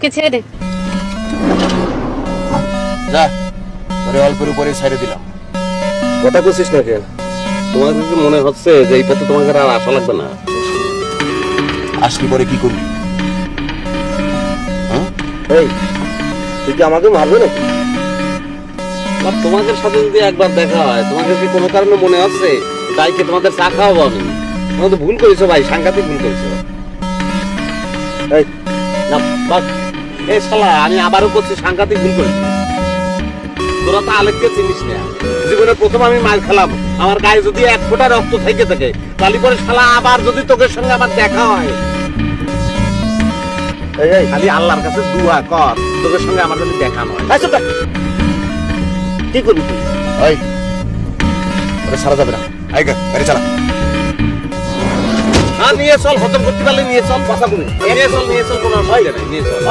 ওকে ছেড়ে দে। যা তোরে অল্পের উপরে ছেড়ে দিলাম। কথা বলছিস না কেন? তোমার কি মনে হচ্ছে যে এই পথে তোমাকে আর আশা লাগবে না? আসলি পরে কি করবি? এই তুই কি আমাকে মারবে নাকি? তোমাদের সাথে যদি একবার দেখা হয়, তোমাকে কি কোনো কারণে মনে হচ্ছে তাই কি তোমাদের চা খাওয়াবো আমি? তোমরা তো ভুল করেছো ভাই, সাংঘাতিক ভুল করেছো। এই না বাস, এই শালা আমি আবারও করছি, সাংঘাতিক ভুল করেছি। তোরা তো আলেককে চিনিস না। জীবনে প্রথম আমি মার খেলাম, আমার গায়ে যদি এক ফোঁটা রক্ত থেকে থাকে, তাহলে পরে শালা আবার যদি তোদের সঙ্গে আমার দেখা হয়, খালি আল্লাহর কাছে দুয়া কর তোদের সঙ্গে আমার যদি দেখা নয়। কি করবি তুই? ওই ওরে সারা যাবে না। আই গাড়ি চালা। হ্যাঁ নিয়ে চল, হজম করতে পারলে নিয়ে চল, কথা বলি নিয়ে চল কোনো অসুবিধা নেই, নিয়ে চল।